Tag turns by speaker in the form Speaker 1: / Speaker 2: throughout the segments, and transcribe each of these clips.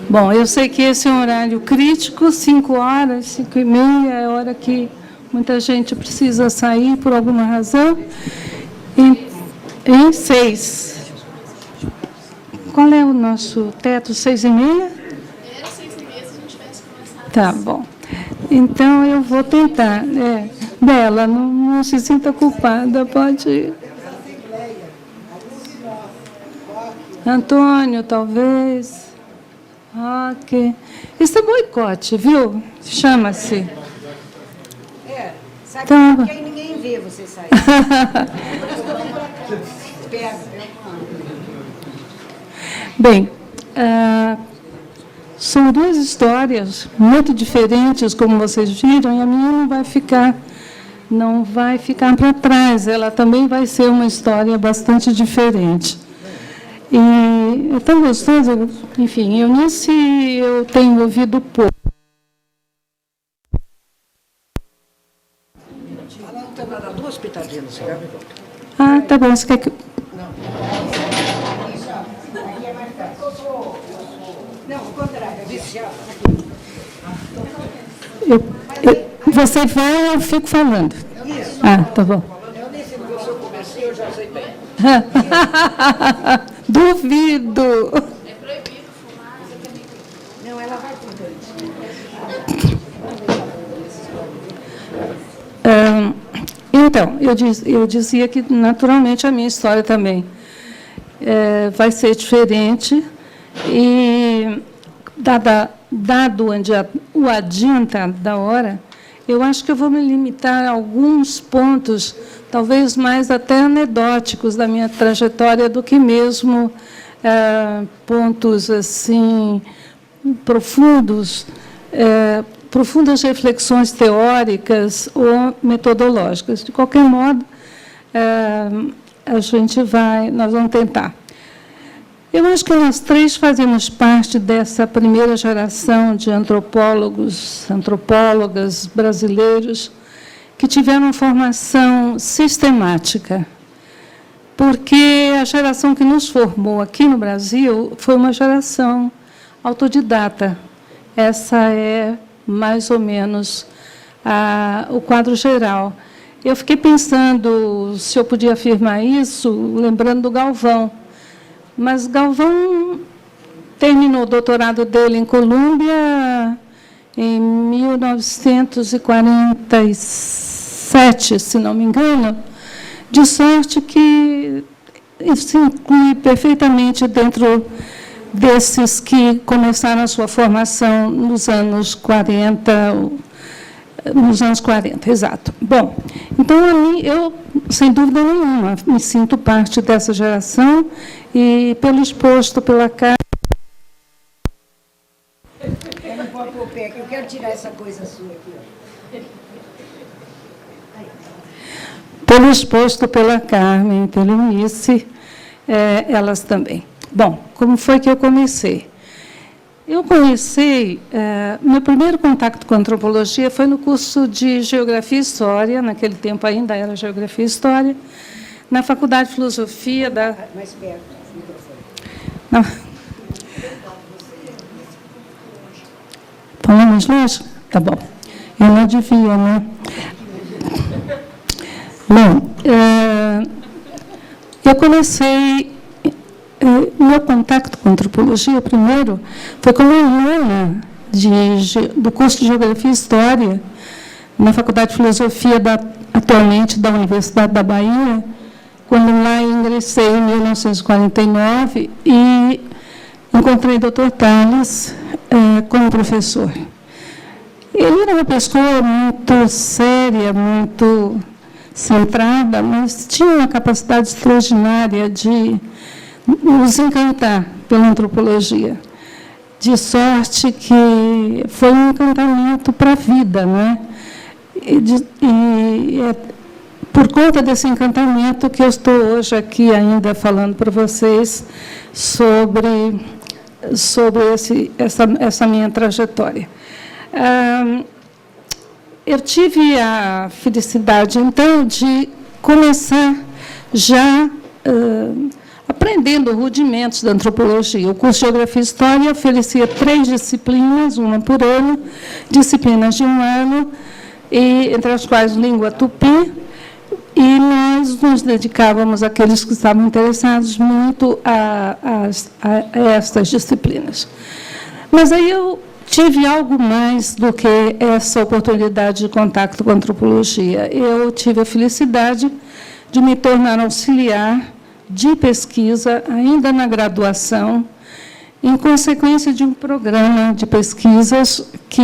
Speaker 1: Bom, eu sei que esse é um horário crítico, 5 horas, 5h30, é a hora que muita gente precisa sair por alguma razão. Em 6. Qual é o nosso teto? 6h30?
Speaker 2: Era 6h30 se a gente tivesse começado.
Speaker 1: Tá bom. Então, eu vou tentar. Bela, não se sinta culpada, pode ir. Antônio, talvez. Ok. Isso é boicote, viu? Chama-se.
Speaker 3: Sabe
Speaker 1: Tá.
Speaker 3: que aí ninguém vê você sair.
Speaker 1: Bem, são duas histórias muito diferentes, como vocês viram, e a minha não vai ficar para trás. Ela também vai ser uma história bastante diferente. E é tão gostoso, enfim, eu tenho ouvido pouco.
Speaker 3: Duas pitadinhas no cigarro e volta.
Speaker 1: Ah, tá bom, você quer que...
Speaker 3: Não, o contrário, é viciado.
Speaker 1: Você vai, eu fico falando.
Speaker 3: Isso.
Speaker 1: Ah, tá bom.
Speaker 3: Eu nem sei porque se eu comecei, eu já aceitei.
Speaker 1: Duvido.
Speaker 2: É proibido fumar,
Speaker 3: Não, ela vai contando.
Speaker 1: Então, eu dizia que, naturalmente, a minha história também vai ser diferente. E, dado o adianta da hora, eu acho que eu vou me limitar a alguns pontos, talvez mais até anedóticos da minha trajetória, do que mesmo pontos assim profundos, profundas reflexões teóricas ou metodológicas. De qualquer modo, nós vamos tentar. Eu acho que nós três fazemos parte dessa primeira geração de antropólogas brasileiros que tiveram formação sistemática, porque a geração que nos formou aqui no Brasil foi uma geração autodidata. Essa é, mais ou menos, o quadro geral. Eu fiquei pensando se eu podia afirmar isso, lembrando do Galvão. Mas Galvão terminou o doutorado dele em Colômbia em 1947, se não me engano, de sorte que se inclui perfeitamente dentro desses que começaram a sua formação nos anos 40, exato. Bom, então, eu, sem dúvida nenhuma, me sinto parte dessa geração e, pelo exposto pela carta...
Speaker 3: Eu não posso pôr o pé aqui, eu quero tirar essa coisa sua aqui.
Speaker 1: Pelo exposto pela Carmen, pela Eunice, elas também. Bom, como foi que eu comecei? Eu comecei, meu primeiro contato com a antropologia foi no curso de Geografia e História, naquele tempo ainda era Geografia e História, na Faculdade de Filosofia da...
Speaker 3: Mais perto, microfone.
Speaker 1: Não. Falar mais longe? Tá bom. Eu não devia, né? Bom, eu comecei... meu contato com a antropologia, primeiro, foi como aluna do curso de Geografia e História, na Faculdade de Filosofia, atualmente, da Universidade da Bahia, quando lá ingressei em 1949 e encontrei o Dr. Tales como professor. Ele era uma pessoa muito séria, muito centrada, mas tinha uma capacidade extraordinária de nos encantar pela antropologia, de sorte que foi um encantamento para a vida, né? E é por conta desse encantamento que eu estou hoje aqui ainda falando para vocês sobre essa minha trajetória. Eu tive a felicidade, então, de começar já a aprendendo rudimentos da antropologia. O curso de Geografia e História oferecia 3 disciplinas, uma por ano, disciplinas de um ano, e, entre as quais língua tupi, e nós nos dedicávamos àqueles que estavam interessados muito a estas disciplinas. Mas aí eu tive algo mais do que essa oportunidade de contato com a antropologia. Eu tive a felicidade de me tornar auxiliar de pesquisa, ainda na graduação, em consequência de um programa de pesquisas que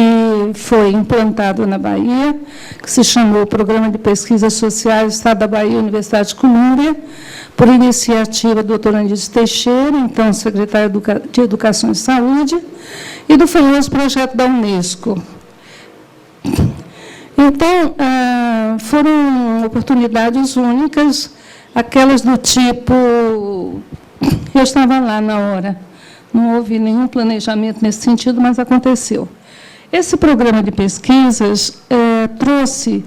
Speaker 1: foi implantado na Bahia, que se chamou Programa de Pesquisas Sociais Estado da Bahia, Universidade de Colômbia, por iniciativa do Dr. Anísio Teixeira, então secretário de Educação e Saúde, e do famoso projeto da Unesco. Então, foram oportunidades únicas, aquelas do tipo... Eu estava lá na hora. Não houve nenhum planejamento nesse sentido, mas aconteceu. Esse programa de pesquisas trouxe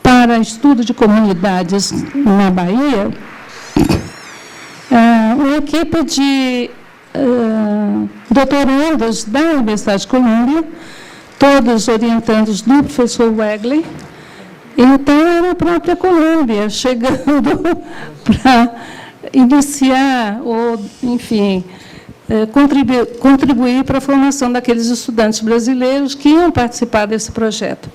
Speaker 1: para estudo de comunidades na Bahia uma equipe de doutorandos da Universidade de Colômbia, todos orientandos do professor Wegley. Então, era a própria Colômbia chegando para iniciar, ou, enfim... contribuir para a formação daqueles estudantes brasileiros que iam participar desse projeto.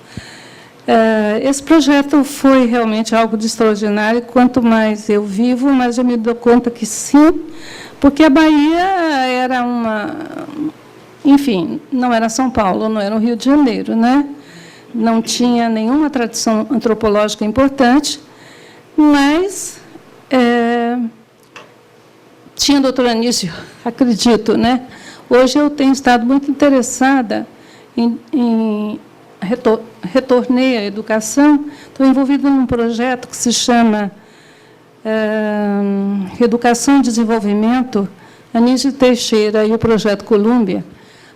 Speaker 1: Esse projeto foi realmente algo de extraordinário. Quanto mais eu vivo, mais eu me dou conta que sim, porque a Bahia era uma... Enfim, não era São Paulo, não era o Rio de Janeiro, né? Não tinha nenhuma tradição antropológica importante, mas... tinha o doutor Anísio, acredito, né? Hoje eu tenho estado muito interessada retornei à educação, estou envolvida num projeto que se chama Educação e Desenvolvimento, Anísio Teixeira e o Projeto Colômbia,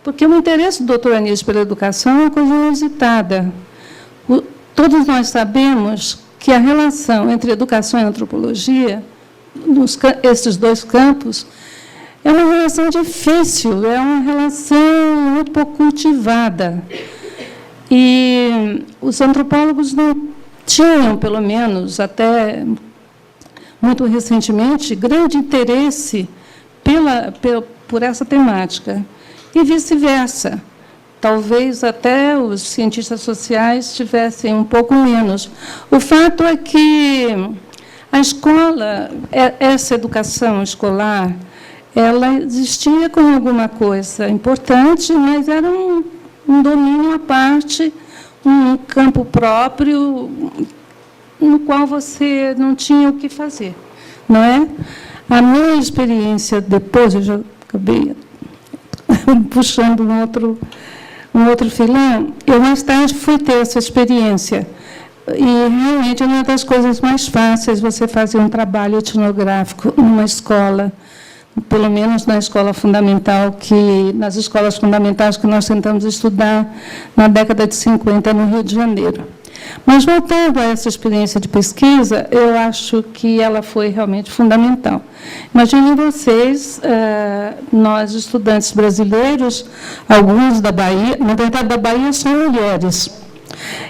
Speaker 1: porque o interesse do doutor Anísio pela educação é uma coisa inusitada. Todos nós sabemos que a relação entre educação e antropologia, esses 2 campos, é uma relação difícil, é uma relação muito pouco cultivada. E os antropólogos não tinham, pelo menos até muito recentemente, grande interesse por essa temática, e vice-versa. Talvez até os cientistas sociais tivessem um pouco menos. O fato é que a escola, essa educação escolar, ela existia como alguma coisa importante, mas era um domínio à parte, um campo próprio, no qual você não tinha o que fazer, não é? A minha experiência depois, eu já acabei puxando um outro filão, eu mais tarde fui ter essa experiência. E, realmente, é uma das coisas mais fáceis você fazer um trabalho etnográfico numa escola, pelo menos na escola fundamental, nas escolas fundamentais que nós tentamos estudar na década de 50 no Rio de Janeiro. Mas, voltando a essa experiência de pesquisa, eu acho que ela foi realmente fundamental. Imaginem vocês, nós, estudantes brasileiros, alguns da Bahia, na verdade, da Bahia são mulheres,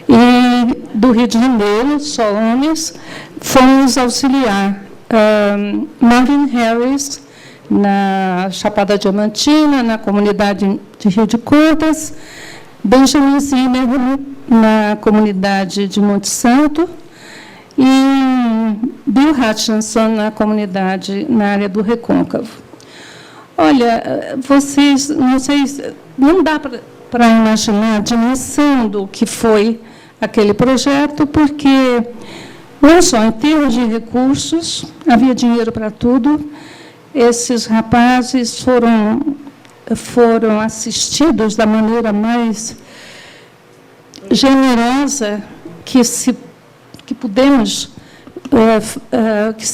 Speaker 1: e do Rio de Janeiro, só homens, fomos auxiliar Marvin Harris, na Chapada Diamantina, na comunidade de Rio de Contas, Benjamin Zimmermann, na comunidade de Monte Santo, e Bill Hutchinson, na comunidade, na área do Recôncavo. Olha, vocês, não sei, não dá para imaginar a dimensão do que foi aquele projeto, porque, não só em termos de recursos, havia dinheiro para tudo, esses rapazes foram assistidos da maneira mais generosa que se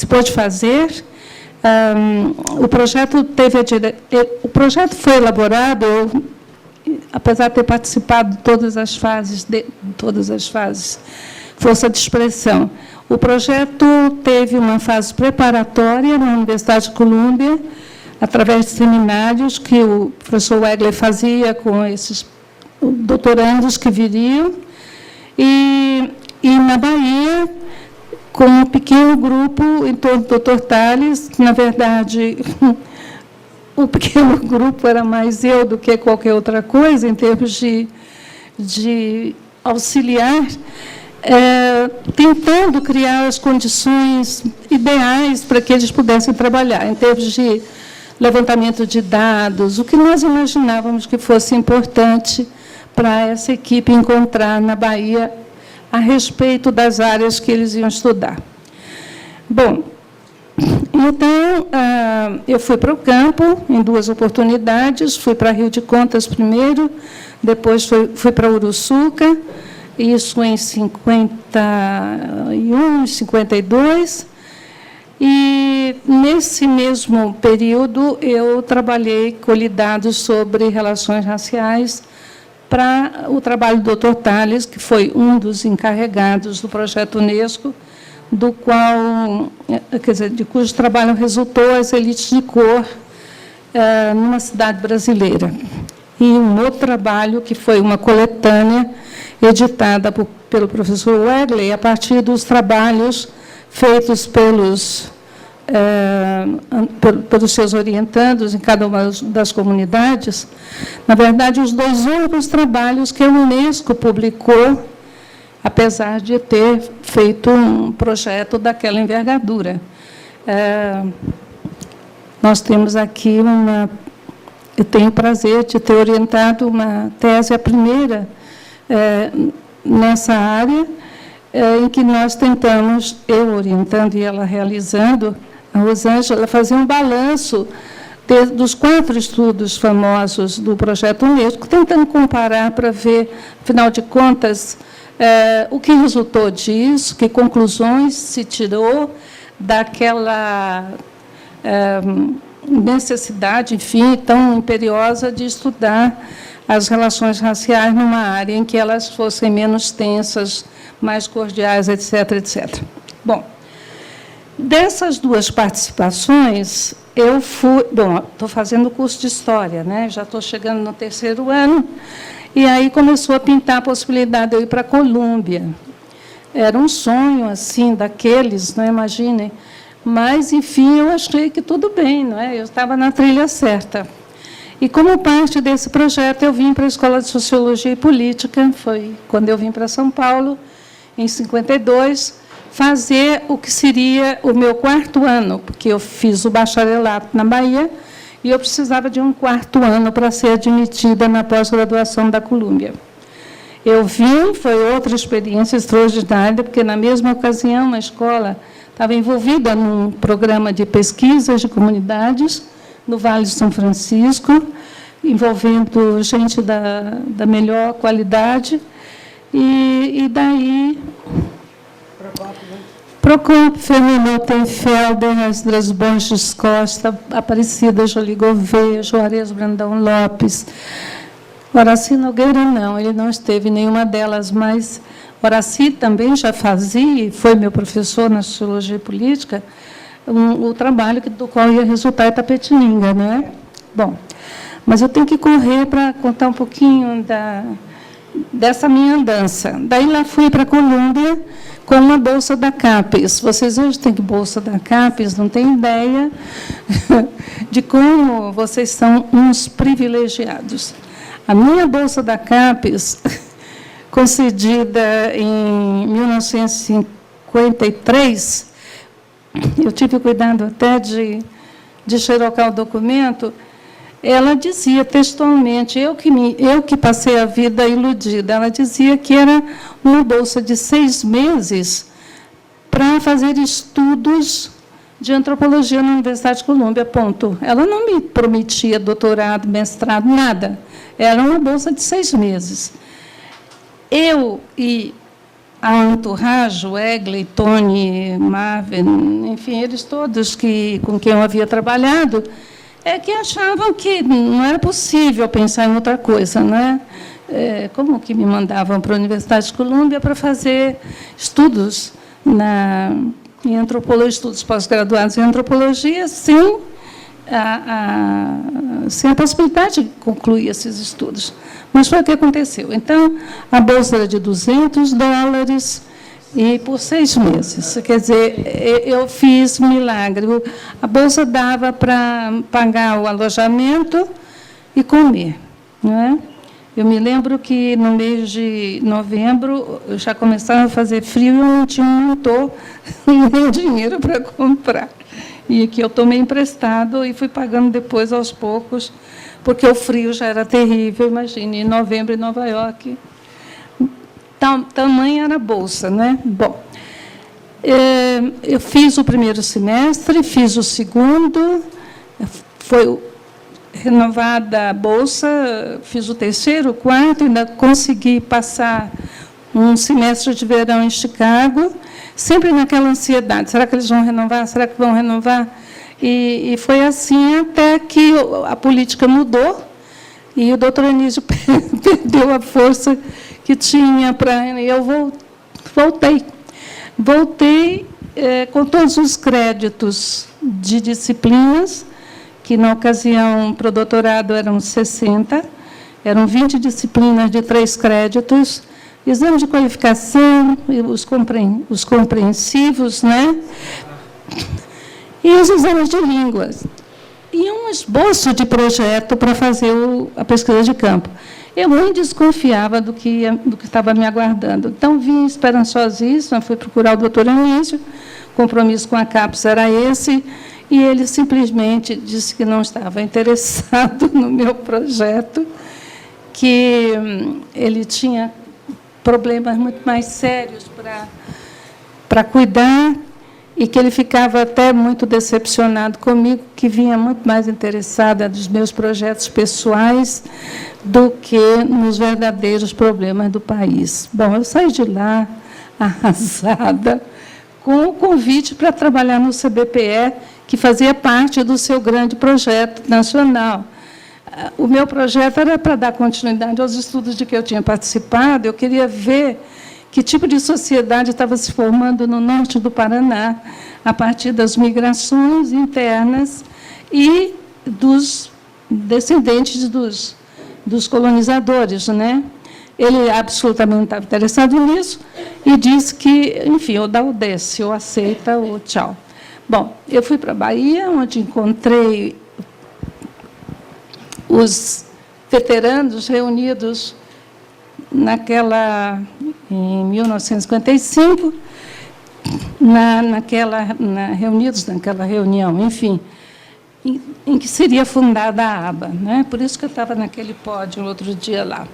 Speaker 1: pode fazer. O projeto foi elaborado, apesar de ter participado de todas as fases, força de expressão. O projeto teve uma fase preparatória na Universidade de Colômbia, através de seminários que o professor Wegley fazia com esses doutorandos que viriam, e na Bahia, com um pequeno grupo em torno do Dr. Tales. Na verdade, o pequeno grupo era mais eu do que qualquer outra coisa, em termos de auxiliar, tentando criar as condições ideais para que eles pudessem trabalhar, em termos de levantamento de dados, o que nós imaginávamos que fosse importante para essa equipe encontrar na Bahia a respeito das áreas que eles iam estudar. Bom, então, eu fui para o campo em 2 oportunidades, fui para Rio de Contas primeiro, depois fui para Uruçuca, isso em 51, 52, e, nesse mesmo período, eu trabalhei, colhi dados sobre relações raciais para o trabalho do Dr. Tales, que foi um dos encarregados do projeto Unesco, do qual, quer dizer, de cujo trabalho resultou as elites de cor numa cidade brasileira. E um outro trabalho, que foi uma coletânea editada pelo professor Wegley, a partir dos trabalhos feitos pelos seus orientandos em cada uma das comunidades. Na verdade, os 2 únicos trabalhos que a Unesco publicou, apesar de ter feito um projeto daquela envergadura. Nós temos aqui eu tenho o prazer de ter orientado uma tese, a primeira, nessa área, em que nós tentamos, eu orientando e ela realizando, a Rosângela, fazer um balanço dos 4 estudos famosos do projeto Unesco, tentando comparar para ver, afinal de contas, o que resultou disso, que conclusões se tirou daquela necessidade, enfim, tão imperiosa de estudar as relações raciais numa área em que elas fossem menos tensas, mais cordiais, etc., etc. Bom, dessas 2 participações, eu fui... Bom, estou fazendo o curso de História, né? Já estou chegando no 3º ano, e aí começou a pintar a possibilidade de eu ir para a Colômbia. Era um sonho, assim, daqueles, não é? Imaginem. Mas, enfim, eu achei que tudo bem, não é? Eu estava na trilha certa. E, como parte desse projeto, eu vim para a Escola de Sociologia e Política, foi quando eu vim para São Paulo, em 52, fazer o que seria o meu 4º ano, porque eu fiz o bacharelato na Bahia e eu precisava de um 4º ano para ser admitida na pós-graduação da Colômbia. Eu vim, foi outra experiência extraordinária, porque, na mesma ocasião, a escola estava envolvida num programa de pesquisas de comunidades no Vale de São Francisco, envolvendo gente da melhor qualidade, e daí... Procópio, Fernando Tenfelder, Esdras Borges Costa, Aparecida Jolie Gouveia, Juarez Brandão Lopes. Horaci Nogueira, não, ele não esteve em nenhuma delas, mas Horaci também já fazia, foi meu professor na Sociologia Política, o trabalho do qual ia resultar Itapetininga, não é? Bom, mas eu tenho que correr para contar um pouquinho dessa minha andança. Daí lá fui para a Colômbia com uma bolsa da CAPES. Vocês hoje têm bolsa da CAPES, não têm ideia de como vocês são uns privilegiados. A minha bolsa da CAPES, concedida em 1953, eu tive o cuidado até de xerocar o documento, ela dizia textualmente, eu que passei a vida iludida, ela dizia que era uma bolsa de 6 meses para fazer estudos de antropologia na Universidade de Colômbia, ponto. Ela não me prometia doutorado, mestrado, nada. Era uma bolsa de 6 meses. Eu e a entourage, Wegley, Tony, Marvin, enfim, eles todos com quem eu havia trabalhado, que achavam que não era possível pensar em outra coisa, né? Como que me mandavam para a Universidade de Colômbia para fazer estudos em antropologia, estudos pós-graduados em antropologia, sem a possibilidade de concluir esses estudos. Mas foi o que aconteceu. Então, a bolsa era de $200 e por 6 meses. Quer dizer, eu fiz milagre. A bolsa dava para pagar o alojamento e comer, não é? Eu me lembro que, no mês de novembro, eu já começava a fazer frio e eu não tinha um motor nem dinheiro para comprar. E que eu tomei emprestado e fui pagando depois, aos poucos, porque o frio já era terrível, imagine, em novembro, em Nova York. Tamanha era a bolsa, né? Bom, eu fiz o primeiro semestre, fiz o segundo, foi renovada a bolsa, fiz o terceiro, o quarto, ainda consegui passar um semestre de verão em Chicago, sempre naquela ansiedade, será que eles vão renovar, será que vão renovar? E foi assim até que a política mudou e o doutor Anísio perdeu a força que tinha para... E eu voltei. Voltei com todos os créditos de disciplinas, que, na ocasião, para o doutorado eram 60, eram 20 disciplinas de 3 créditos, exame de qualificação, os compreensivos, né? E os exames de línguas. E um esboço de projeto para fazer a pesquisa de campo. Eu muito desconfiava do que estava me aguardando. Então, vim esperançosíssima, fui procurar o doutor Anísio, o compromisso com a CAPES era esse, e ele simplesmente disse que não estava interessado no meu projeto, que ele tinha problemas muito mais sérios para cuidar, e que ele ficava até muito decepcionado comigo, que vinha muito mais interessada nos meus projetos pessoais do que nos verdadeiros problemas do país. Bom, eu saí de lá arrasada, com o convite para trabalhar no CBPE, que fazia parte do seu grande projeto nacional. O meu projeto era para dar continuidade aos estudos de que eu tinha participado. Eu queria ver que tipo de sociedade estava se formando no norte do Paraná, a partir das migrações internas e dos descendentes dos colonizadores, né? Ele absolutamente não estava interessado nisso e disse que, enfim, ou dá ou desce, ou aceita, ou tchau. Bom, eu fui para a Bahia, onde encontrei os veteranos reunidos em 1955, reunidos naquela reunião, enfim, em que seria fundada a ABA, né? Por isso que eu estava naquele pódio outro dia lá.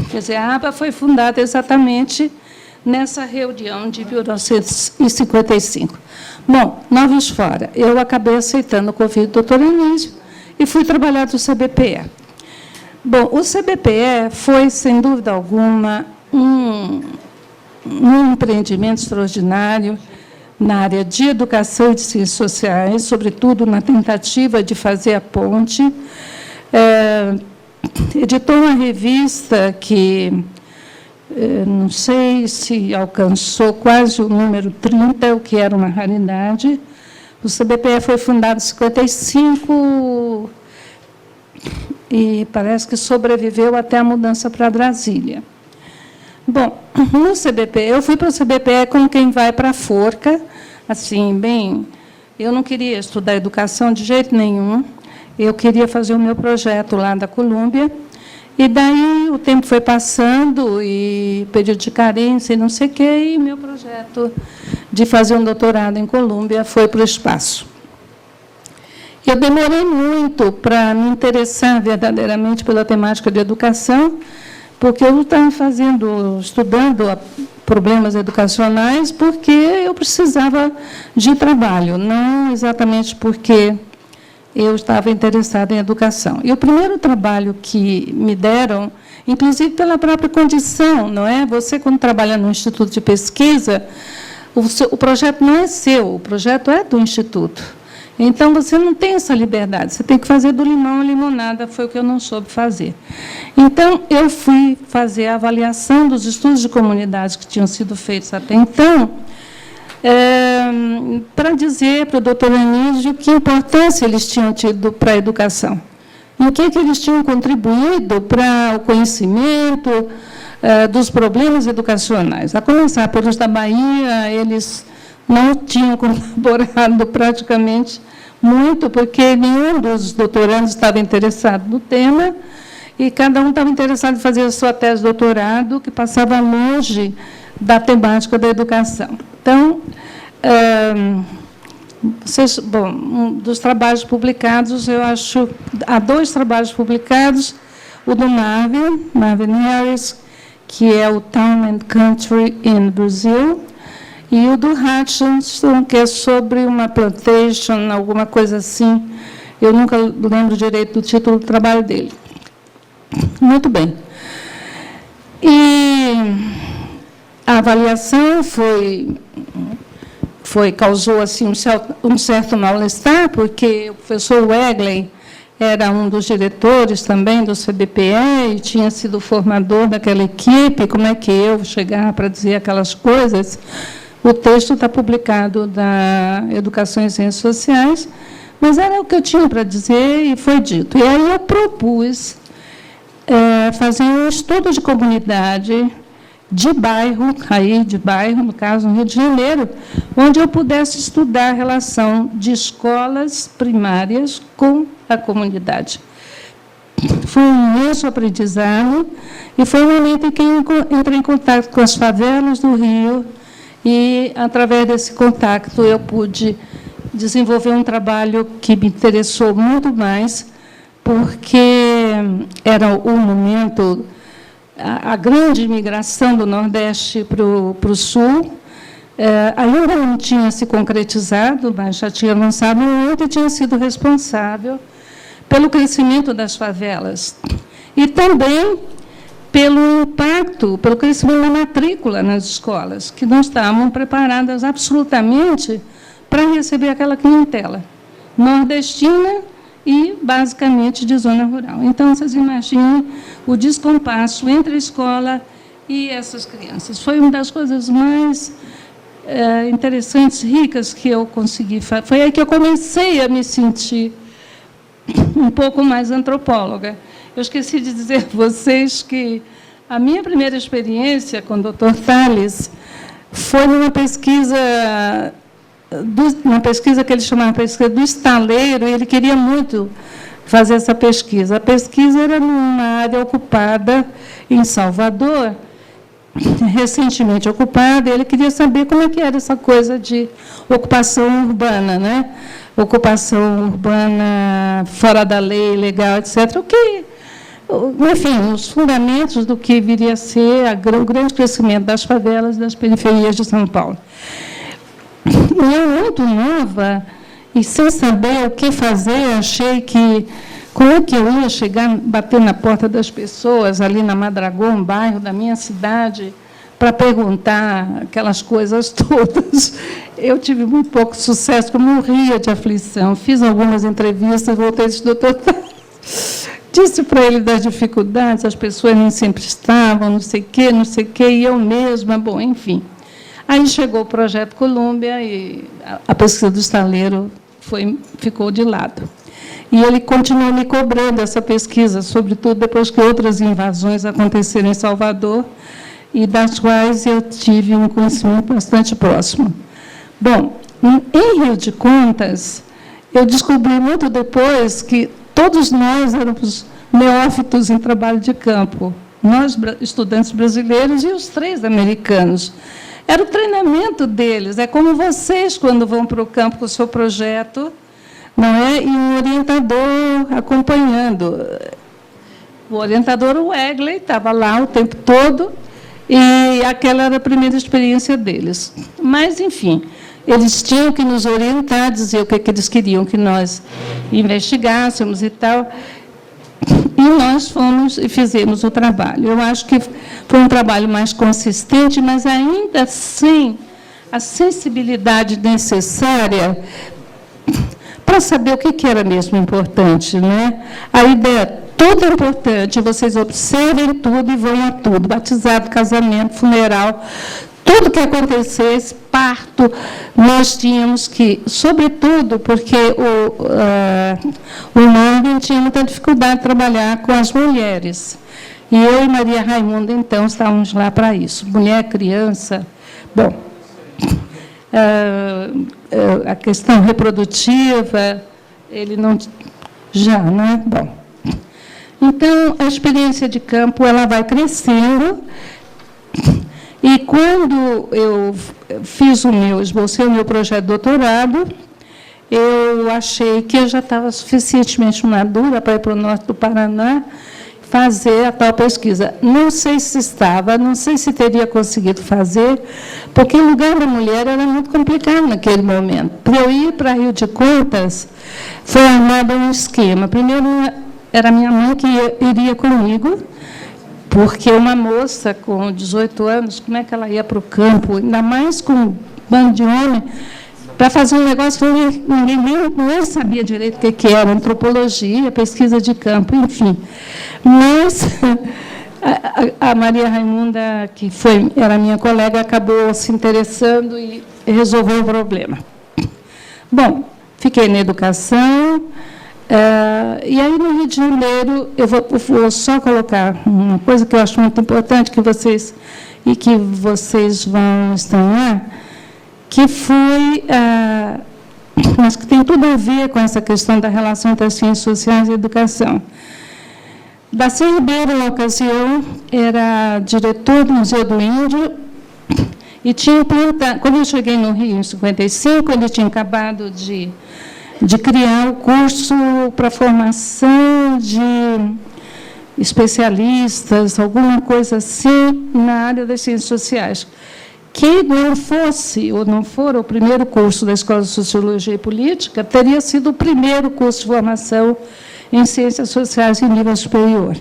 Speaker 1: Quer dizer, a ABA foi fundada exatamente nessa reunião de 1955. Bom, Novos Fora, eu acabei aceitando o convite do doutor Anísio e fui trabalhar do CBPE. Bom, o CBPE foi, sem dúvida alguma, um empreendimento extraordinário na área de educação e de ciências sociais, sobretudo na tentativa de fazer a ponte. Editou uma revista que, não sei se alcançou quase o número 30, o que era uma raridade. O CBPE foi fundado em 55 e parece que sobreviveu até a mudança para Brasília. Bom, no CBPE, eu fui para o CBPE como quem vai para a forca, assim, bem, eu não queria estudar educação de jeito nenhum, eu queria fazer o meu projeto lá da Colômbia, e daí o tempo foi passando, e período de carência, e não sei o quê, e meu projeto de fazer um doutorado em Colômbia foi para o espaço. Eu demorei muito para me interessar verdadeiramente pela temática de educação, porque eu estava estudando problemas educacionais porque eu precisava de trabalho, não exatamente porque eu estava interessada em educação. E o primeiro trabalho que me deram, inclusive pela própria condição, não é? Você, quando trabalha no Instituto de Pesquisa, o projeto não é seu, o projeto é do Instituto. Então, você não tem essa liberdade, você tem que fazer do limão a limonada, foi o que eu não soube fazer. Então, eu fui fazer a avaliação dos estudos de comunidades que tinham sido feitos até então, para dizer para o doutor Anísio que importância eles tinham tido para a educação. E o que eles tinham contribuído para o conhecimento dos problemas educacionais. A começar pelos da Bahia, eles não tinham colaborado praticamente muito, porque nenhum dos doutorandos estava interessado no tema, e cada um estava interessado em fazer a sua tese de doutorado, que passava longe da temática da educação. Então, dos trabalhos publicados, eu acho, há 2 trabalhos publicados, o do Marvin Harris, que é o Town and Country in Brazil, e o do Hutchinson, que é sobre uma plantation, alguma coisa assim. Eu nunca lembro direito do título do trabalho dele. Muito bem. E a avaliação causou assim, um certo mal-estar, porque o professor Wegley era um dos diretores também do CBPE e tinha sido formador daquela equipe. Como é que eu vou chegar para dizer aquelas coisas? O texto está publicado da Educação e Ciências Sociais, mas era o que eu tinha para dizer e foi dito. E aí eu propus fazer um estudo de comunidade, de bairro, no caso, no Rio de Janeiro, onde eu pudesse estudar a relação de escolas primárias com a comunidade. Foi um imenso aprendizado e foi um momento em que eu entrei em contato com as favelas do Rio e, através desse contato, eu pude desenvolver um trabalho que me interessou muito mais, porque era o momento, a grande migração do Nordeste para o Sul, ainda não tinha se concretizado, mas já tinha avançado muito e tinha sido responsável pelo crescimento das favelas. E também pelo impacto, pelo crescimento da matrícula nas escolas, que não estavam preparadas absolutamente para receber aquela clientela nordestina e, basicamente, de zona rural. Então, vocês imaginem o descompasso entre a escola e essas crianças. Foi uma das coisas mais interessantes, ricas, que eu consegui fazer. Foi aí que eu comecei a me sentir um pouco mais antropóloga. Eu esqueci de dizer a vocês que a minha primeira experiência com o Dr. Tales foi numa pesquisa que ele chamava de pesquisa do estaleiro, e ele queria muito fazer essa pesquisa. A pesquisa era numa área ocupada em Salvador, recentemente ocupada, e ele queria saber como é que era essa coisa de ocupação urbana, né? Ocupação urbana fora da lei, legal, etc. Enfim, os fundamentos do que viria a ser o grande crescimento das favelas e das periferias de São Paulo. E eu, muito nova, e sem saber o que fazer, achei que, como é que eu ia chegar, bater na porta das pessoas, ali na Madragon, bairro da minha cidade, para perguntar aquelas coisas todas. Eu tive muito pouco sucesso, porque eu morria de aflição. Fiz algumas entrevistas, voltei e disse, doutor, disse para ele das dificuldades, as pessoas nem sempre estavam, não sei o quê, e eu mesma, bom, enfim. Aí chegou o Projeto Colômbia e a pesquisa do estaleiro ficou de lado. E ele continuou me cobrando essa pesquisa, sobretudo depois que outras invasões aconteceram em Salvador, e das quais eu tive um conhecimento bastante próximo. Bom, em Rio de Contas, eu descobri muito depois que todos nós éramos neófitos em trabalho de campo, nós, estudantes brasileiros, e os 3 americanos. Era o treinamento deles, é como vocês, quando vão para o campo com o seu projeto, não é? E um orientador acompanhando. O orientador, o Wegley, estava lá o tempo todo, e aquela era a primeira experiência deles. Mas, enfim, eles tinham que nos orientar, dizer o que eles queriam que nós investigássemos e tal. E nós fomos e fizemos o trabalho. Eu acho que foi um trabalho mais consistente, mas ainda sem a sensibilidade necessária para saber o que era mesmo importante, né? A ideia, tudo é importante, vocês observem tudo e vão a tudo. Batizado, casamento, funeral, tudo que acontecesse, parto, nós tínhamos que, sobretudo porque o homem tinha muita dificuldade de trabalhar com as mulheres. E eu e Maria Raimunda, então, estávamos lá para isso. Mulher, criança. Bom, a questão reprodutiva, ele não... Já, né? Bom. Então, a experiência de campo, ela vai crescendo. E quando eu esbocei o meu projeto de doutorado, eu achei que eu já estava suficientemente madura para ir para o norte do Paraná fazer a tal pesquisa. Não sei se estava, não sei se teria conseguido fazer, porque o lugar da mulher era muito complicado naquele momento. Para eu ir para Rio de Contas, foi armado um esquema. Primeiro, era minha mãe que iria comigo, porque uma moça com 18 anos, como é que ela ia para o campo, ainda mais com um bando de homem, para fazer um negócio que ninguém nem sabia direito o que era, antropologia, pesquisa de campo, enfim. Mas a Maria Raimunda, que era minha colega, acabou se interessando e resolveu o problema. Bom, fiquei na educação, e aí, no Rio de Janeiro, eu vou só colocar uma coisa que eu acho muito importante que vocês vão estranhar, que foi, mas que tem tudo a ver com essa questão da relação entre as ciências sociais e a educação. Darcy Ribeiro, na ocasião, era diretor do Museu do Índio, e tinha plantado, quando eu cheguei no Rio, em 55, ele tinha acabado de criar o curso para formação de especialistas, alguma coisa assim, na área das ciências sociais. Que não fosse, ou não for, o primeiro curso da Escola de Sociologia e Política, teria sido o primeiro curso de formação em ciências sociais em nível superior.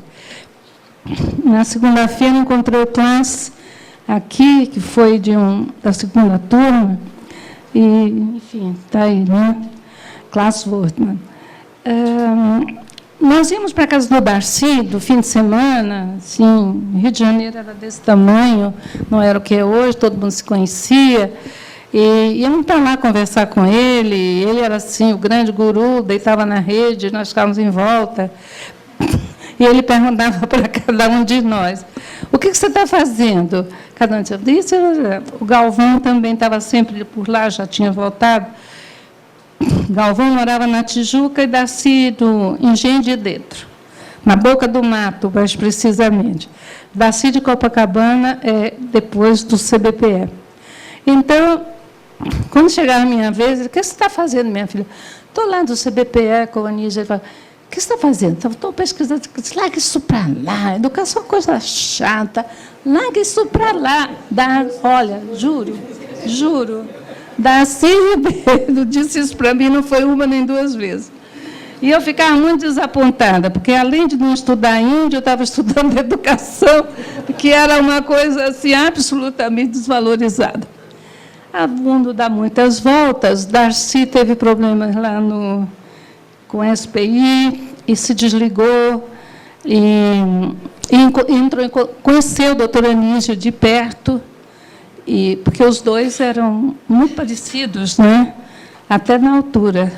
Speaker 1: Na segunda-feira, encontrei o Klaas aqui, que foi da segunda turma, e, enfim, está aí, né? Klaas Wortmann. Nós íamos para a casa do Darcy, do fim de semana, assim, Rio de Janeiro era desse tamanho, não era o que é hoje, todo mundo se conhecia, e íamos para lá conversar com ele era, assim, o grande guru, deitava na rede, nós ficávamos em volta, e ele perguntava para cada um de nós, o que você está fazendo? Cada um disse, o Galvão também estava sempre por lá, já tinha voltado. Galvão morava na Tijuca e Darcy do Engenho de Dentro, na Boca do Mato, mais precisamente. Darcy de Copacabana depois do CBPE. Então, quando chegava a minha vez, ele, o que você está fazendo, minha filha? Estou lá do CBPE com a Anísia. Ele falou, o que você está fazendo? Estou pesquisando. Larga isso para lá, educação é uma coisa chata. Larga isso para lá. Olha, juro. Darcy Ribeiro disse isso para mim, não foi uma nem duas vezes. E eu ficava muito desapontada, porque, além de não estudar índio, eu estava estudando educação, que era uma coisa assim, absolutamente desvalorizada. O mundo dá muitas voltas. Darcy teve problemas lá com a SPI e se desligou, conheceu o doutor Anísio de perto, porque os dois eram muito parecidos, né? Até na altura,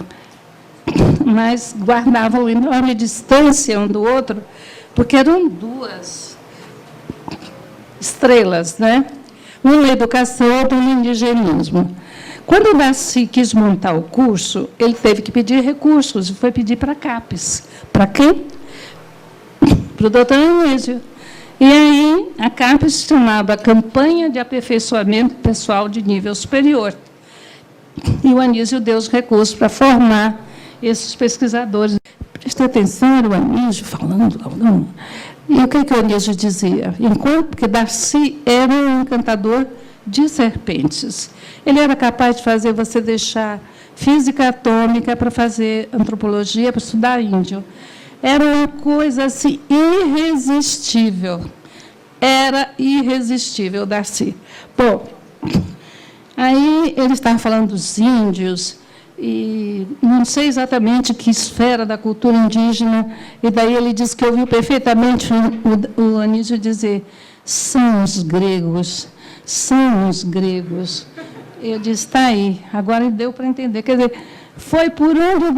Speaker 1: mas guardavam enorme distância um do outro, porque eram duas estrelas, né? Uma na educação, outra no indigenismo. Quando o Darcy quis montar o curso, ele teve que pedir recursos, e foi pedir para a CAPES. Para quem? Para o doutor Anísio. E aí, a CAPES se chamava Campanha de Aperfeiçoamento Pessoal de Nível Superior. E o Anísio deu os recursos para formar esses pesquisadores. Presta atenção, era o Anísio falando. E o que o Anísio dizia? Porque Darcy era um encantador de serpentes. Ele era capaz de fazer você deixar física atômica para fazer antropologia, para estudar índio. Era uma coisa assim, irresistível. Era irresistível, Darcy. Bom, aí ele estava falando dos índios, e não sei exatamente que esfera da cultura indígena, e daí ele disse que ouviu perfeitamente o Anísio dizer, são os gregos. eu disse, está aí, agora deu para entender. Quer dizer, foi por onde eu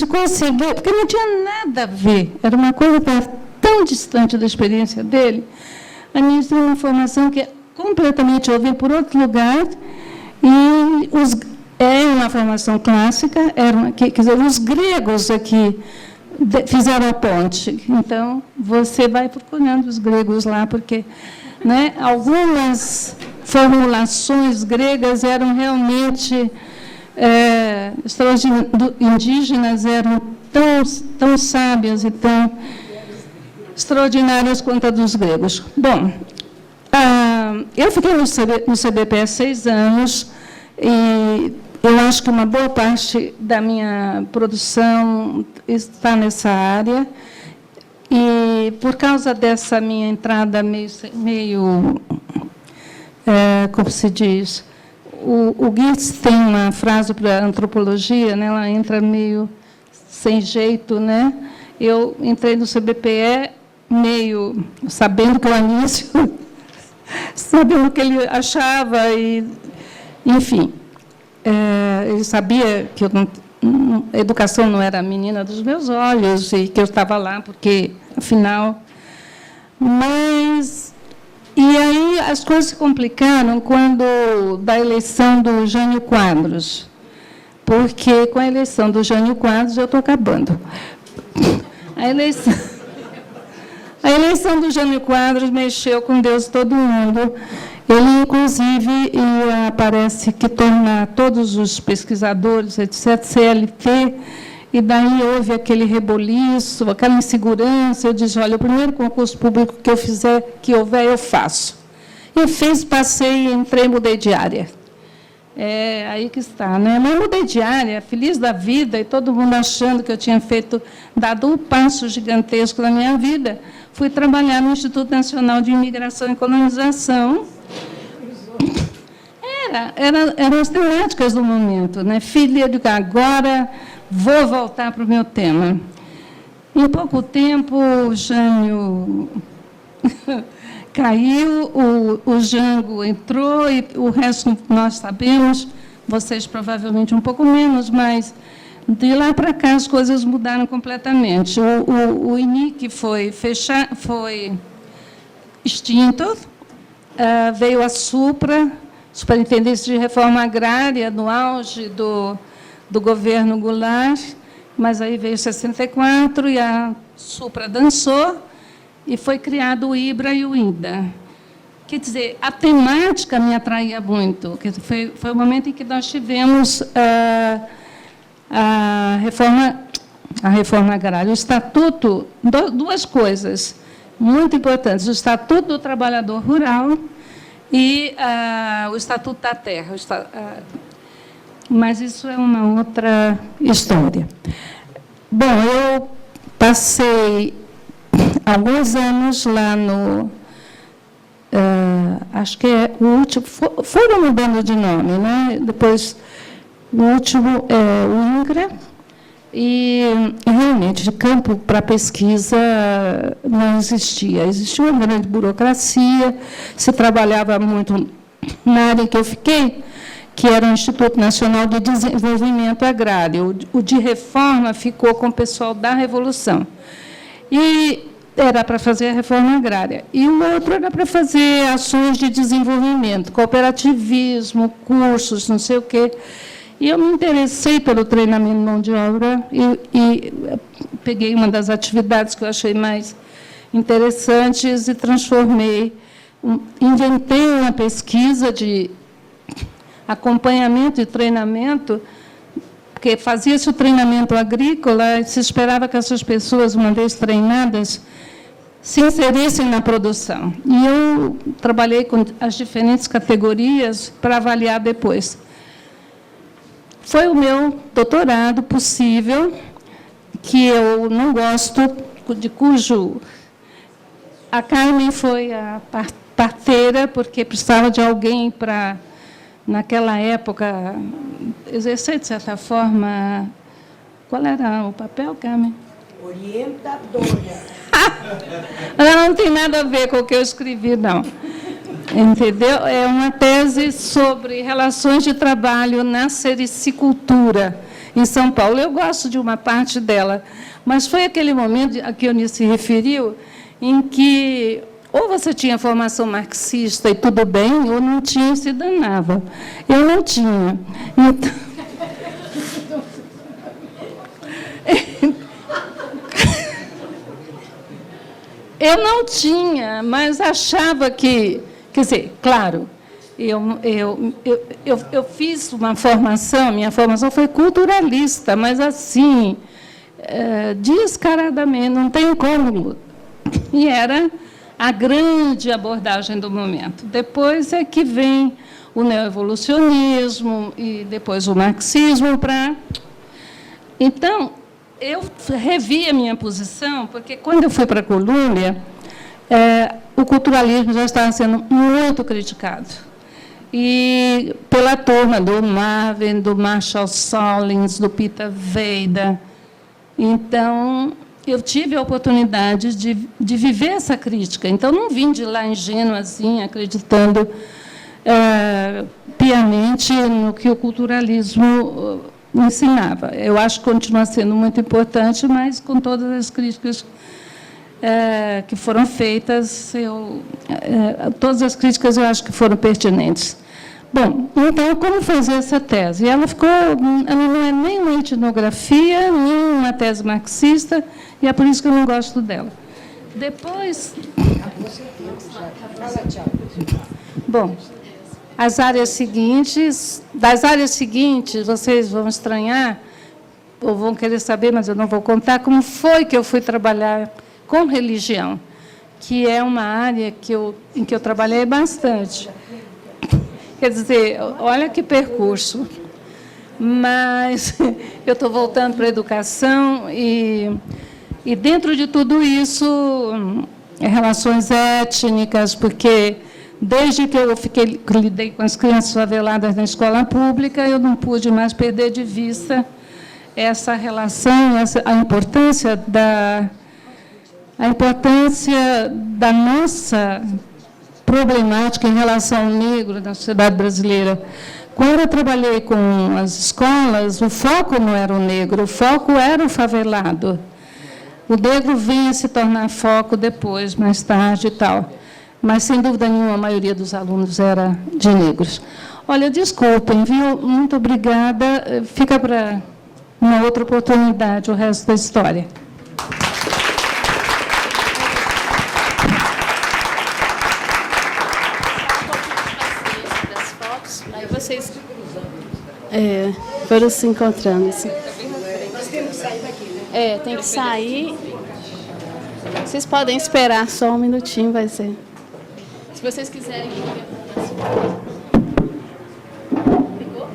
Speaker 1: consegui, porque não tinha nada a ver, era uma coisa que era tão distante da experiência dele. A minha tem uma informação que é completamente ouvir por outro lugar, e é uma formação clássica, quer dizer, os gregos aqui fizeram a ponte. Então, você vai procurando os gregos lá, porque, né, algumas formulações gregas eram realmente indígenas, eram tão sábias e tão extraordinárias quanto a dos gregos. Bom, eu fiquei no CBPE há 6 anos, e eu acho que uma boa parte da minha produção está nessa área. E, por causa dessa minha entrada meio como se diz, o Gitz tem uma frase para a antropologia, né? Ela entra meio sem jeito, né? Eu entrei no CBPE meio sabendo que o Anísio, sabendo o que ele achava, e, enfim, ele sabia que a educação não era a menina dos meus olhos e que eu estava lá porque, afinal... Mas... E aí as coisas se complicaram quando da eleição do Jânio Quadros, porque com a eleição do Jânio Quadros eu estou acabando. A eleição do Jânio Quadros mexeu com Deus todo mundo. Ele, inclusive, parece que torna todos os pesquisadores, etc., CLT, e daí houve aquele reboliço, aquela insegurança. Eu disse, olha, o primeiro concurso público que houver, eu faço. E passei, entrei, mudei de área. É aí que está, né? Mas mudei de área, feliz da vida, e todo mundo achando que eu tinha dado um passo gigantesco na minha vida. Fui trabalhar no Instituto Nacional de Imigração e Colonização. Eram as temáticas do momento, né? Filha de agora vou voltar para o meu tema. Em pouco tempo, o Jânio caiu, o Jango entrou, e o resto nós sabemos, vocês provavelmente um pouco menos, mas de lá para cá as coisas mudaram completamente. O INIC foi extinto, veio a Superintendência de Reforma Agrária, no auge do governo Goulart, mas aí veio 64 e a Supra dançou e foi criado o IBRA e o INDA. Quer dizer, a temática me atraía muito. Foi o momento em que nós tivemos a reforma agrária. O Estatuto, duas coisas muito importantes: o Estatuto do Trabalhador Rural e o Estatuto da Terra. Mas isso é uma outra história. Bom, eu passei alguns anos lá no... acho que é o último... Foram mudando de nome, né? Depois, o último é o INCRA, e realmente, de campo para pesquisa não existia. Existia uma grande burocracia, se trabalhava muito na área em que eu fiquei, que era o Instituto Nacional de Desenvolvimento Agrário. O de reforma ficou com o pessoal da Revolução. E era para fazer a reforma agrária. E o outro era para fazer ações de desenvolvimento, cooperativismo, cursos, não sei o quê. E eu me interessei pelo treinamento de mão de obra e peguei uma das atividades que eu achei mais interessantes e transformei. Inventei uma pesquisa de acompanhamento e treinamento, porque fazia-se o treinamento agrícola e se esperava que essas pessoas, uma vez treinadas, se inserissem na produção. E eu trabalhei com as diferentes categorias para avaliar depois. Foi o meu doutorado possível, que eu não gosto, cujo... A Carmen foi a parteira, porque precisava de alguém para... naquela época, exercer, de certa forma... Qual era o papel, Carmen?
Speaker 3: Orientadora.
Speaker 1: Ela não tem nada a ver com o que eu escrevi, não. entendeu? É uma tese sobre relações de trabalho na sericicultura em São Paulo. Eu gosto de uma parte dela, mas foi aquele momento a que Eunice se referiu, em que ou você tinha formação marxista e tudo bem, ou não tinha e se danava. Eu não tinha. Então, eu não tinha, mas achava que... Quer dizer, claro, eu fiz uma formação, minha formação foi culturalista, mas assim, descaradamente, não tem como. E era a grande abordagem do momento. Depois é que vem o neoevolucionismo e depois o marxismo para... Então, eu revi a minha posição, porque quando eu fui para a Colômbia, o culturalismo já estava sendo muito criticado. E pela turma do Marvin, do Marshall Solins, do Peter Veida. Então, eu tive a oportunidade de viver essa crítica. Então, não vim de lá ingênua, assim, acreditando piamente no que o culturalismo ensinava. Eu acho que continua sendo muito importante, mas com todas as críticas que foram feitas, todas as críticas eu acho que foram pertinentes. Bom, então, como fazer essa tese? Ela não é nem uma etnografia, nem uma tese marxista, e é por isso que eu não gosto dela. Depois... Bom, das áreas seguintes, vocês vão estranhar, ou vão querer saber, mas eu não vou contar, como foi que eu fui trabalhar com religião, que é uma área em que eu trabalhei bastante. Quer dizer, olha que percurso. Mas eu estou voltando para a educação e dentro de tudo isso, relações étnicas, porque desde que eu lidei com as crianças faveladas na escola pública, eu não pude mais perder de vista essa relação, a importância da nossa problemática em relação ao negro na sociedade brasileira. Quando eu trabalhei com as escolas, o foco não era o negro, o foco era o favelado. O negro vem a se tornar foco depois, mais tarde e tal. Mas, sem dúvida nenhuma, a maioria dos alunos era de negros. Olha, desculpem, viu? Muito obrigada. Fica para uma outra oportunidade o resto da história.
Speaker 2: Vocês foram se encontrando. Assim.
Speaker 3: Nós temos que sair daqui, né?
Speaker 2: Tem que sair. Vocês podem esperar só um minutinho, vai ser. Se vocês quiserem. Pegou?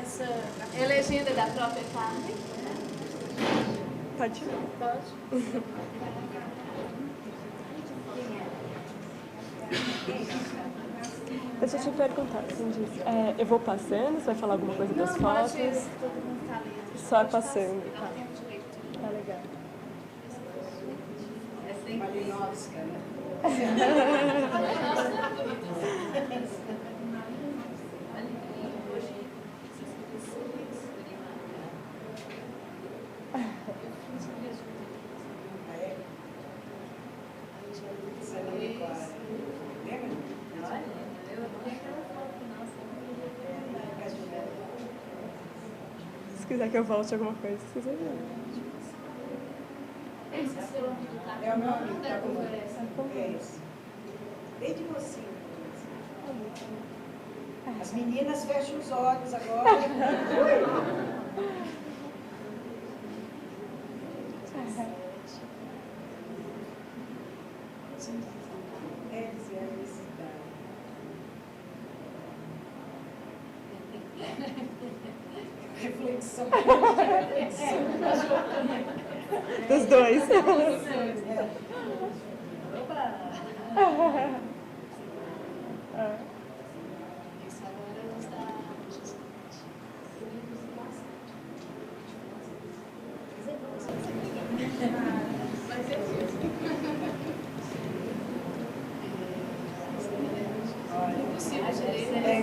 Speaker 2: Essa é a legenda da própria carne.
Speaker 4: Pode? Pode. Deixa eu te perguntar, assim, eu vou passando, você vai falar alguma coisa das fotos? Só passando. Tá legal.
Speaker 3: Malinovska, né?
Speaker 4: Se quiser que eu volte alguma coisa, se quiser.
Speaker 3: É o meu amigo, tá com isso. Desde mocinho. As meninas fecham os olhos agora. Eles e a felicidade. Reflexão.
Speaker 4: Dos dois.
Speaker 2: Isso agora está.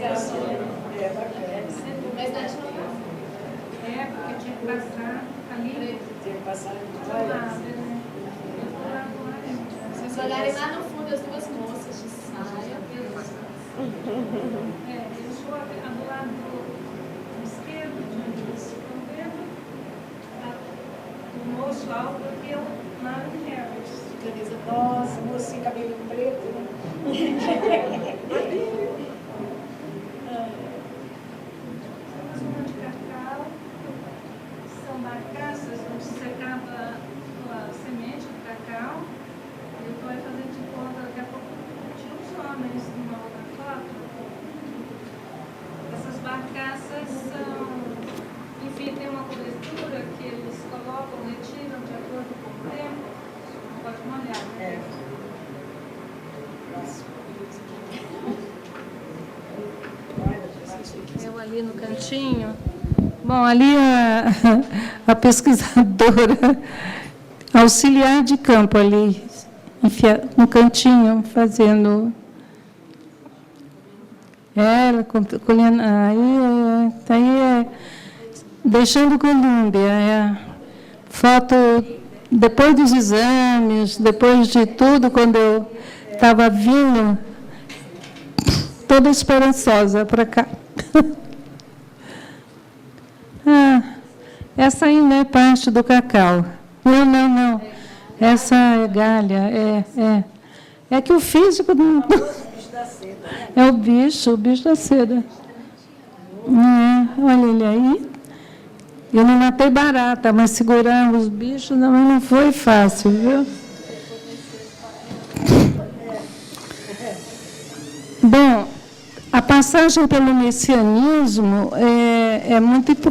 Speaker 3: É bacana.
Speaker 2: Mas dá de novo.
Speaker 5: Porque tinha que passar ali
Speaker 3: Tem que passar de
Speaker 5: do
Speaker 3: trabalho.
Speaker 5: lado, né?
Speaker 2: Se vocês olharem lá no fundo, as duas moças de saia.
Speaker 5: Eu sou a do lado esquerdo, onde vocês estão vendo, o moço alto que é o Marlon Harris.
Speaker 3: Nossa, mocinho, cabelo preto, né?
Speaker 5: Uma zona de cacau, são barcaças onde se secava a semente do cacau. E o que vai fazer de conta, daqui a pouco tinha uns homens numa outra foto. Essas barcaças são, enfim, tem uma cobertura que eles colocam, retiram de acordo com o tempo. Não pode molhar, né?
Speaker 1: Eu ali no cantinho. Bom, ali a pesquisadora auxiliar de campo ali, no cantinho, fazendo. Ela colhendo. Aí deixando Colômbia. Foto depois dos exames, depois de tudo, quando eu estava vindo, toda esperançosa para cá. Essa aí não é parte do cacau. Não. Essa é galha. É que o físico não. É o bicho da seda. Olha ele aí. Eu não matei barata, mas segurar os bichos não foi fácil, viu? Bom, a passagem pelo messianismo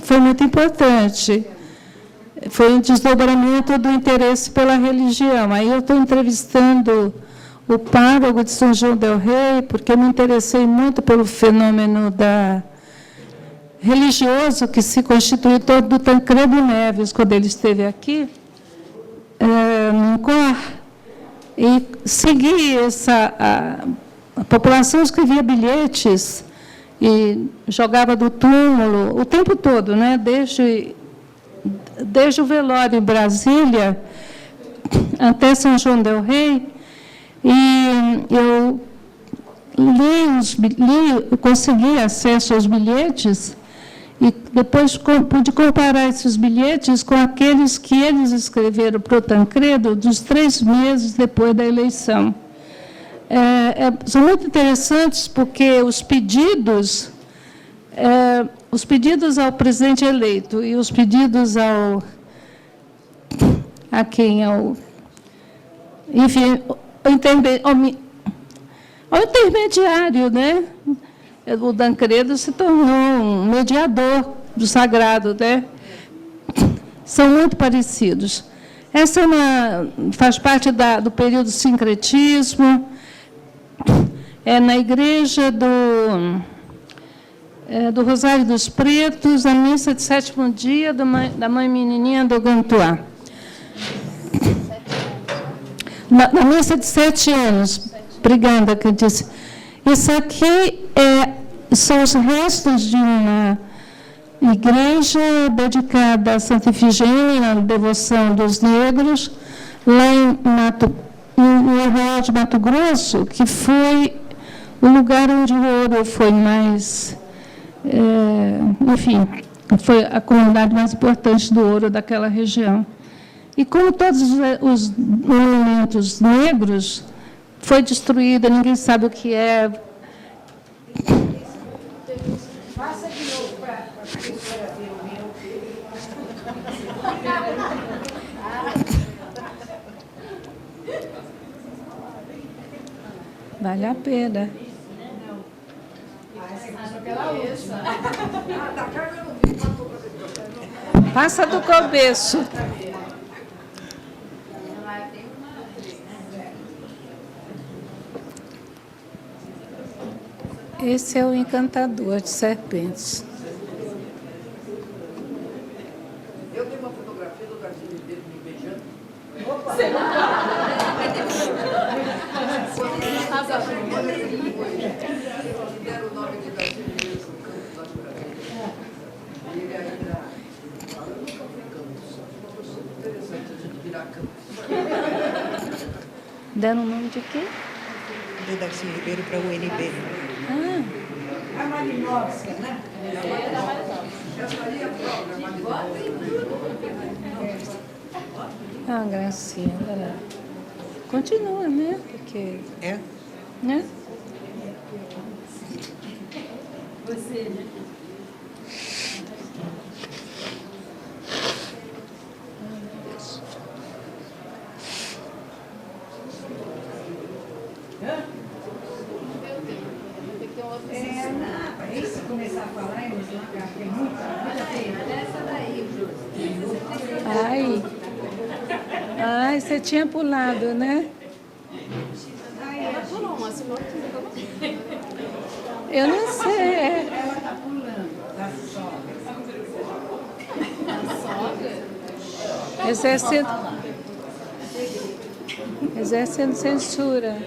Speaker 1: foi muito importante. Foi um desdobramento do interesse pela religião. Aí eu estou entrevistando o pároco de São João del Rei, porque eu me interessei muito pelo fenômeno religioso que se constituiu todo do Tancredo Neves, quando ele esteve aqui, no COR, e segui a população escrevia bilhetes e jogava do túmulo o tempo todo, né? Desde o velório em Brasília até São João del Rei, e eu eu consegui acesso aos bilhetes e depois pude comparar esses bilhetes com aqueles que eles escreveram para o Tancredo dos 3 meses depois da eleição. São muito interessantes porque os pedidos ao presidente eleito e os pedidos enfim, ao intermediário, né? O Tancredo se tornou um mediador do sagrado, né? São muito parecidos. Essa faz parte do período sincretismo. Na igreja do Rosário dos Pretos, a missa de 7º dia da Mãe Menininha do Gantuá. Na missa de 7 anos. Obrigada, que eu disse. Isso aqui são os restos de uma igreja dedicada a Santa Ifigênia, na devoção dos negros, lá no Arraial de Mato Grosso, que foi o lugar onde o ouro foi mais... enfim, foi a comunidade mais importante do ouro daquela região. E como todos os monumentos negros, foi destruída, ninguém sabe o que é.
Speaker 3: Faça de novo para a professora ver o meu.
Speaker 1: Vale a pena. Passa do começo. Esse é o encantador de serpentes.
Speaker 6: Eu tenho uma fotografia do Tarcísio dele me beijando. Deram o nome de Tarcísio
Speaker 1: Deram o nome de quê?
Speaker 3: Do Darcy Ribeiro para o UNB.
Speaker 1: Ah,
Speaker 3: A Malinowska, né?
Speaker 1: ah, Graciela. Continua, né? Porque,
Speaker 3: É?
Speaker 1: né?
Speaker 3: É, se começar a falar, eu tem muita. Olha essa daí,
Speaker 1: Ai. Ai, você tinha pulado, né? Eu não sei.
Speaker 3: Ela está pulando da sogra.
Speaker 1: Exercendo censura.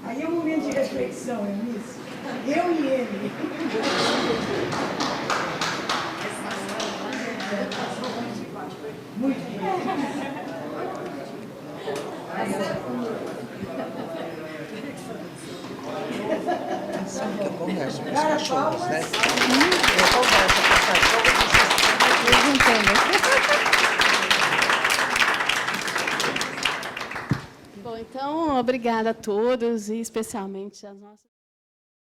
Speaker 3: Aí é um momento de reflexão, Eunice. Eu e ele. Muito bem.
Speaker 6: Sabe que eu converso com os cachorros, né? Eu converso com os cachorros.
Speaker 1: Eles entendem.
Speaker 2: Bom, então, obrigada a todos e especialmente às nossas...